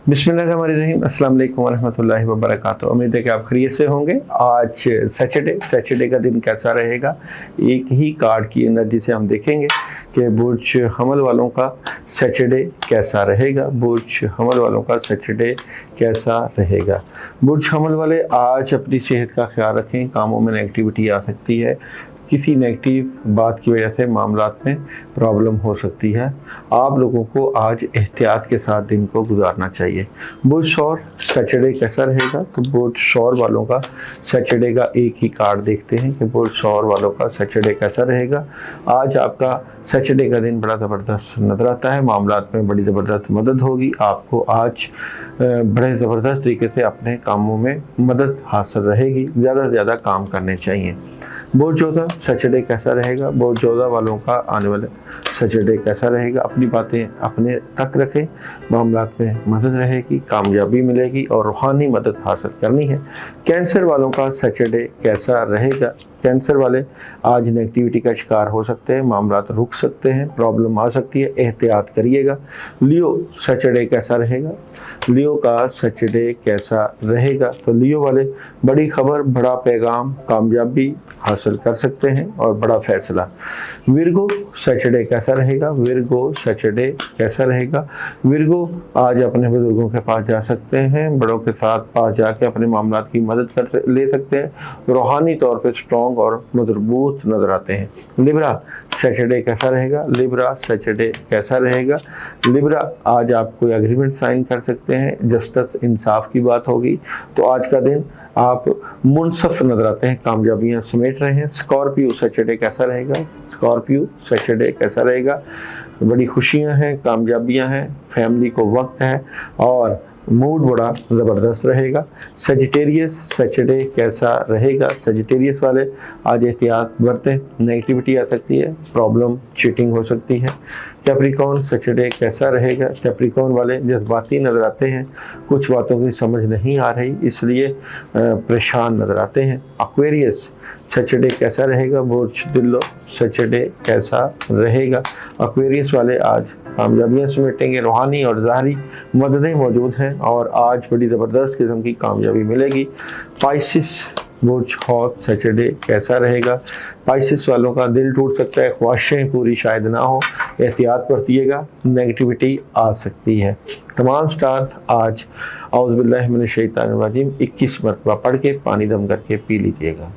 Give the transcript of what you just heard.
बिस्मिल्लाहिर्रहमानिर्रहीम, अस्सलाम वालेकुम वरहमतुल्लाहि वबरकातुहू। उम्मीद है कि आप खैरियत से होंगे। आज सैटरडे का दिन कैसा रहेगा, एक ही कार्ड की एनर्जी से हम देखेंगे कि बुर्ज हमल वालों का सैटरडे कैसा रहेगा। बुर्ज हमल वालों का सैटरडे कैसा रहेगा। बुर्ज हमल वाले आज अपनी सेहत का ख्याल रखें। कामों में नेगेटिविटी आ सकती है, किसी नेगेटिव बात की वजह से मामलात में प्रॉब्लम हो सकती है। आप लोगों को आज एहतियात के साथ दिन को गुजारना चाहिए। बुर्ज शौर सैटरडे कैसा रहेगा, तो बुर्ज शौर वालों का सैटरडे का एक ही कार्ड देखते हैं कि बुर्ज शौर वालों का सैटरडे कैसा रहेगा। आज आपका सैटरडे का दिन बड़ा ज़बरदस्त नज़र आता है। मामलात में बड़ी ज़बरदस्त मदद होगी। आपको आज बड़े ज़बरदस्त तरीके से अपने कामों में मदद हासिल रहेगी। ज़्यादा से ज़्यादा काम करने चाहिए। बुर्ज जोधा सैटरडे कैसा रहेगा। बुर्ज जोधा वालों का आने वाले सैटरडे कैसा रहेगा। अपनी बातें अपने तक रखें, मामलात में मदद रहेगी, कामयाबी मिलेगी और रूहानी मदद हासिल करनी है। कैंसर वालों का सैटरडे कैसा रहेगा। कैंसर वाले आज नेगेटिविटी का शिकार हो सकते हैं, मामलात रुक सकते हैं, प्रॉब्लम आ सकती है, एहतियात करिएगा। लियो सैटरडे कैसा रहेगा। लियो का सैटरडे कैसा रहेगा, तो लियो वाले बड़ी खबर, बड़ा पैगाम, कामयाबी हासिल कर सकते हैं और बड़ा फैसला। विर्गो सैटरडे कैसा रहेगा। विर्गो सैटरडे कैसा रहेगा। विर्गो आज अपने बुजुर्गों के पास जा सकते हैं, बड़ों के साथ पास जाके अपने मामलात की मदद ले सकते हैं। रूहानी तौर पे स्ट्रॉन्ग और मजबूत नजर आते हैं। लिब्रा सैटरडे कैसा रहेगा। लिब्रा सैटरडे कैसा रहेगा। लिब्रा आज आप कोई एग्रीमेंट साइन कर सकते हैं, जस्टिस इंसाफ की बात होगी, तो आज का दिन आप मुनसफ नजर आते हैं, कामयाबियां समेट रहे हैं। स्कॉर्पियो सैटरडे कैसा रहेगा। स्कॉर्पियो सैटरडे कैसा रहेगा। बड़ी खुशियां हैं, कामयाबियां हैं, फैमिली को वक्त है और मूड बड़ा ज़बरदस्त रहेगा। सेजिटेरियस सैटरडे कैसा रहेगा। सेजिटेरियस वाले आज एहतियात बरतें, नेगेटिविटी आ सकती है, प्रॉब्लम चीटिंग हो सकती है। कैप्रिकॉर्न सैटरडे कैसा रहेगा। कैप्रिकॉर्न वाले जज्बाती नज़र आते हैं, कुछ बातों की समझ नहीं आ रही, इसलिए परेशान नज़र आते हैं। एक्वेरियस सैटरडे कैसा रहेगा। बुर्ज दिल्लो सैटरडे कैसा रहेगा। एक्वेरियस वाले आज कामयाबियां समेटेंगे, रूहानी और ज़ाहरी मददें मौजूद हैं और आज बड़ी ज़बरदस्त किस्म की कामयाबी मिलेगी। पाइसिस बुर्ज हौत सैटरडे कैसा रहेगा। पाइसिस वालों का दिल टूट सकता है, ख्वाहिशें पूरी शायद ना हो, एहतियात बरतिएगा, नेगेटिविटी आ सकती है। तमाम स्टार्स आज औज़ुबिल्लाहि मिनश शैतानिर रजीम 21 मरतबा पढ़ के पानी दम करके पी लीजिएगा।